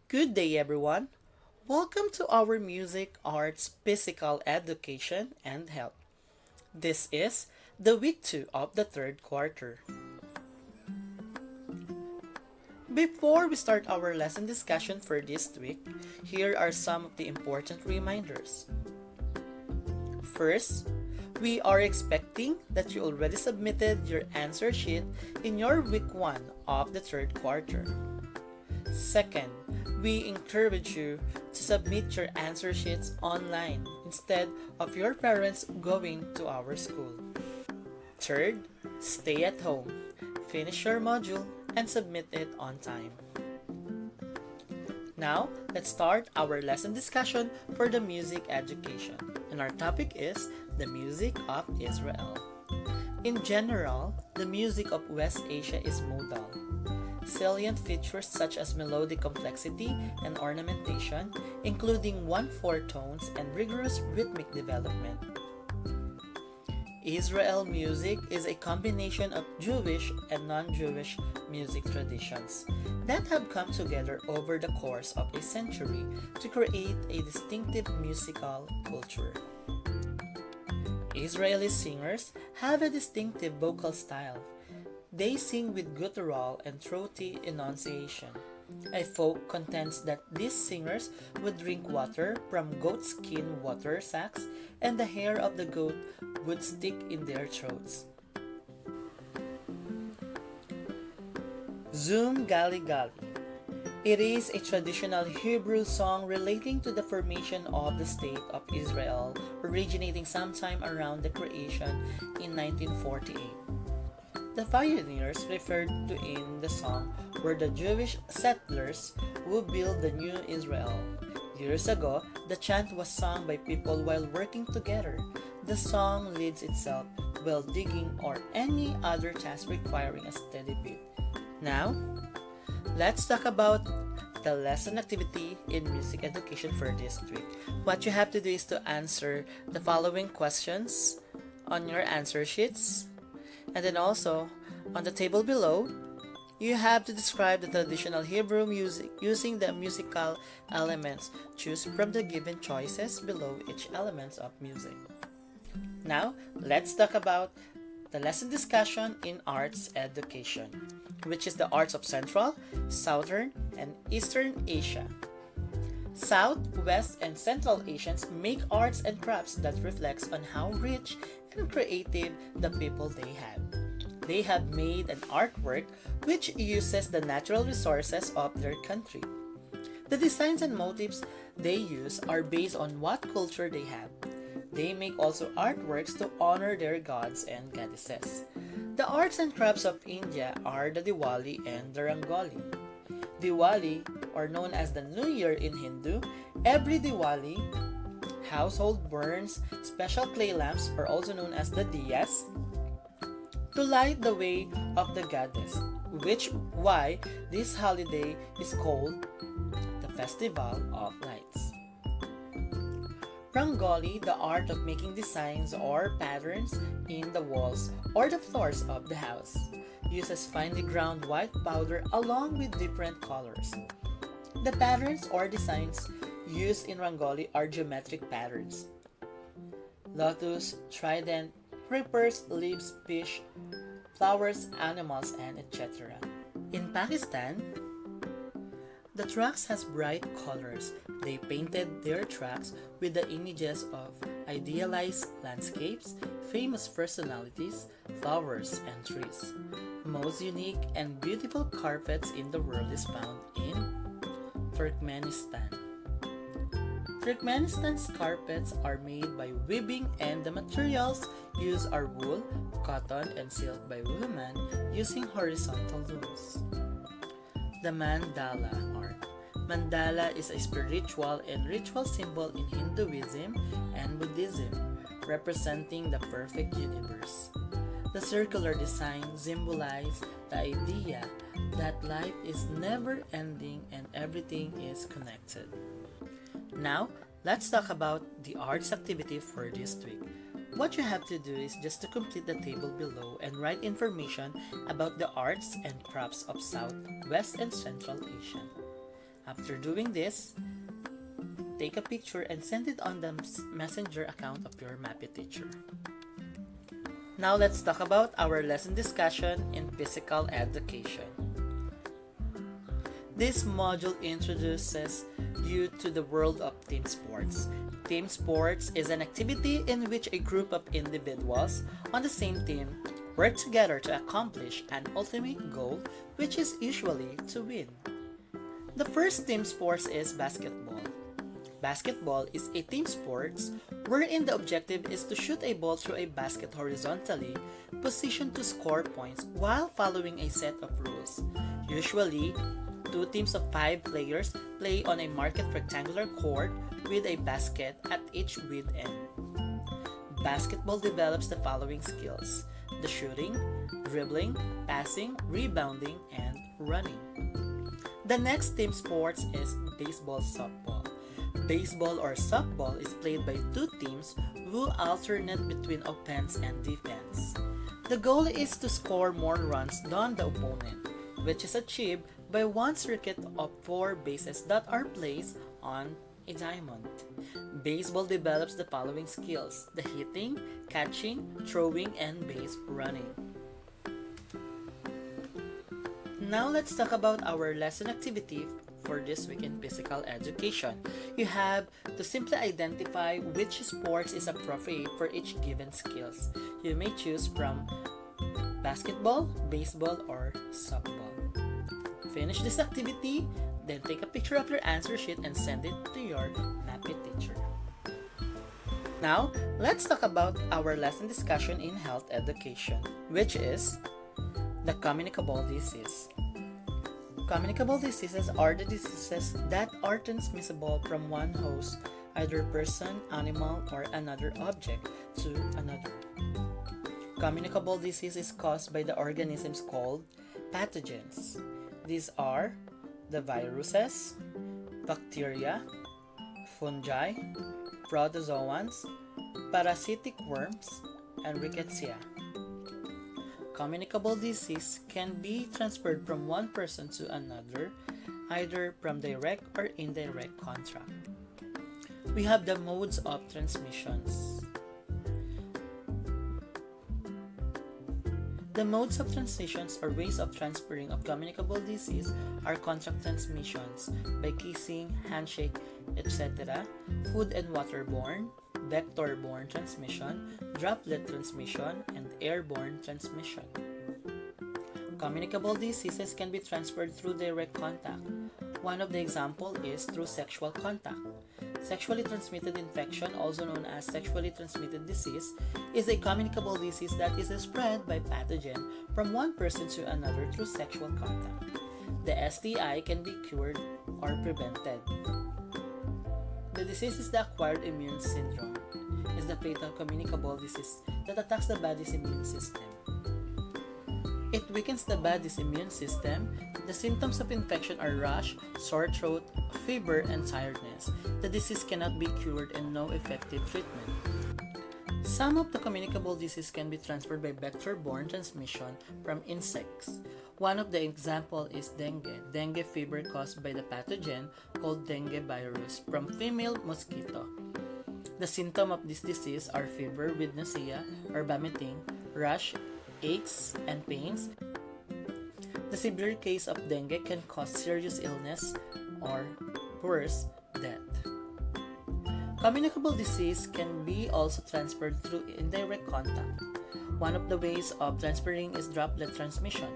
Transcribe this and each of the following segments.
Good day, everyone. Welcome to our Music, Arts, Physical Education, and Health. This is the week 2 of the third quarter. Before we start our lesson discussion for this week, here are some of the important reminders. First, we are expecting that you already submitted your answer sheet in your week 1 of the third quarter. Second, we encourage you to submit your answer sheets online instead of your parents going to our school. Third, stay at home, finish your module, and submit it on time. Now, let's start our lesson discussion for the music education. And our topic is the music of Israel. In general, the music of West Asia is modal. Salient features such as melodic complexity and ornamentation, including 1/4 tones and rigorous rhythmic development. Israel music is a combination of Jewish and non-Jewish music traditions that have come together over the course of a century to create a distinctive musical culture. Israeli singers have a distinctive vocal style. They sing with guttural and throaty enunciation. A folk contends that these singers would drink water from goat skin water sacks and the hair of the goat would stick in their throats. Zum Gali Gali. It is a traditional Hebrew song relating to the formation of the State of Israel, originating sometime around the creation in 1948. The pioneers referred to in the song were the Jewish settlers who built the new Israel. Years ago, the chant was sung by people while working together. The song leads itself while digging or any other task requiring a steady beat. Now, let's talk about the lesson activity in music education for this week. What you have to do is to answer the following questions on your answer sheets. And then also, on the table below, you have to describe the traditional Hebrew music using the musical elements. Choose from the given choices below each element of music. Now, let's talk about the lesson discussion in arts education, which is the arts of Central, Southern, and Eastern Asia. South, West, and Central Asians make arts and crafts that reflects on how rich and creative the people they have. They have made an artwork which uses the natural resources of their country. The designs and motifs they use are based on what culture they have. They make also artworks to honor their gods and goddesses. The arts and crafts of India are the Diwali and the Rangoli. Diwali, or known as the New Year in Hindu, every Diwali, household burns special clay lamps, or also known as the diyas, to light the way of the goddess, which why this holiday is called the Festival of Lights. Rangoli, the art of making designs or patterns in the walls or the floors of the house, uses finely ground white powder along with different colors. The patterns or designs used in Rangoli are geometric patterns: lotus, trident, creepers, leaves, fish, flowers, animals, and etc. In Pakistan, the tracks has bright colors. They painted their tracks with the images of idealized landscapes, famous personalities, flowers, and trees. Most unique and beautiful carpets in the world is found in Turkmenistan. Turkmenistan's carpets are made by weaving, and the materials used are wool, cotton, and silk by women using horizontal looms. The mandala art. Mandala is a spiritual and ritual symbol in Hinduism and Buddhism, representing the perfect universe. The circular design symbolizes the idea that life is never ending and everything is connected. Now, let's talk about the arts activity for this week. What you have to do is just to complete the table below and write information about the arts and crafts of South, West, and Central Asia. After doing this, take a picture and send it on the messenger account of your MAPI teacher. Now let's talk about our lesson discussion in physical education. This module introduces you to the world of team sports. Team sports is an activity in which a group of individuals on the same team work together to accomplish an ultimate goal, which is usually to win. The first team sport is basketball. Basketball is a team sport wherein the objective is to shoot a ball through a basket horizontally, positioned to score points while following a set of rules. Usually, 2 teams of 5 players play on a marked rectangular court with a basket at each width end. Basketball develops the following skills: the shooting, dribbling, passing, rebounding, and running. The next team sports is baseball-softball. Baseball or softball is played by 2 teams who alternate between offense and defense. The goal is to score more runs than the opponent, which is achieved by one circuit of 4 bases that are placed on a diamond. Baseball develops the following skills: the hitting, catching, throwing, and base running. Now let's talk about our lesson activity for this week in physical education. You have to simply identify which sports is appropriate for each given skills. You may choose from basketball, baseball, or softball. Finish this activity, then take a picture of your answer sheet and send it to your MAPI teacher. Now, let's talk about our lesson discussion in health education, which is the communicable disease. Communicable diseases are the diseases that are transmissible from one host, either person, animal, or another object, to another. Communicable disease is caused by the organisms called pathogens. These are the viruses, bacteria, fungi, protozoans, parasitic worms, and rickettsia. Communicable disease can be transferred from one person to another, either from direct or indirect contact. We have the modes of transmissions. The modes of transmissions or ways of transferring of communicable disease are contact transmissions by kissing, handshake, etc., food and waterborne, vector-borne transmission, droplet transmission, and airborne transmission. Communicable diseases can be transferred through direct contact. One of the examples is through sexual contact. Sexually transmitted infection, also known as sexually transmitted disease, is a communicable disease that is spread by pathogen from one person to another through sexual contact. The STI can be cured or prevented. The disease is the acquired immune syndrome. It's the fatal communicable disease that attacks the body's immune system. It weakens the body's immune system. The symptoms of infection are rash, sore throat, fever, and tiredness. The disease cannot be cured and no effective treatment. Some of the communicable disease can be transferred by vector-borne transmission from insects. One of the examples is dengue. Dengue fever caused by the pathogen called dengue virus from female mosquito. The symptoms of this disease are fever with nausea or vomiting, rash, aches, and pains. The severe case of dengue can cause serious illness or worse, death. Communicable disease can be also transferred through indirect contact. One of the ways of transferring is droplet transmission.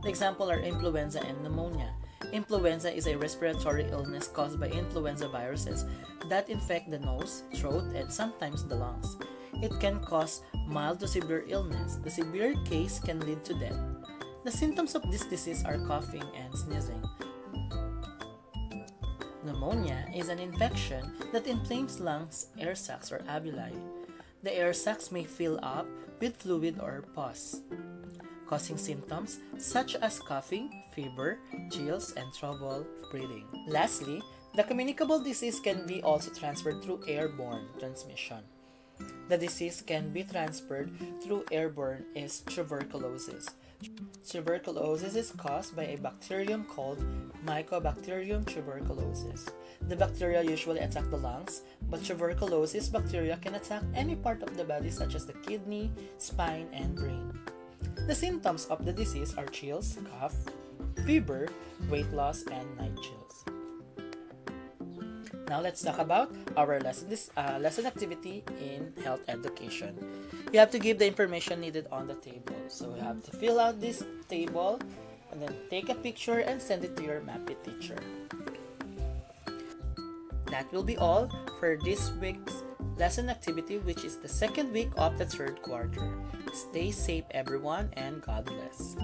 The example are influenza and pneumonia. Influenza is a respiratory illness caused by influenza viruses that infect the nose, throat, and sometimes the lungs. It can cause mild to severe illness. The severe case can lead to death. The symptoms of this disease are coughing and sneezing. Pneumonia is an infection that inflames lungs, air sacs, or alveoli. The air sacs may fill up with fluid or pus, causing symptoms such as coughing, fever, chills, and trouble breathing. Lastly, the communicable disease can be also transferred through airborne transmission. The disease can be transferred through airborne is tuberculosis. Tuberculosis is caused by a bacterium called Mycobacterium tuberculosis. The bacteria usually attack the lungs, but tuberculosis bacteria can attack any part of the body such as the kidney, spine, and brain. The symptoms of the disease are chills, cough, fever, weight loss, and night chills. Now let's talk about our lesson activity in health education. You have to give the information needed on the table. So you have to fill out this table and then take a picture and send it to your MAPI teacher. That will be all for this week's lesson activity, which is the second week of the third quarter. Stay safe everyone, and God bless.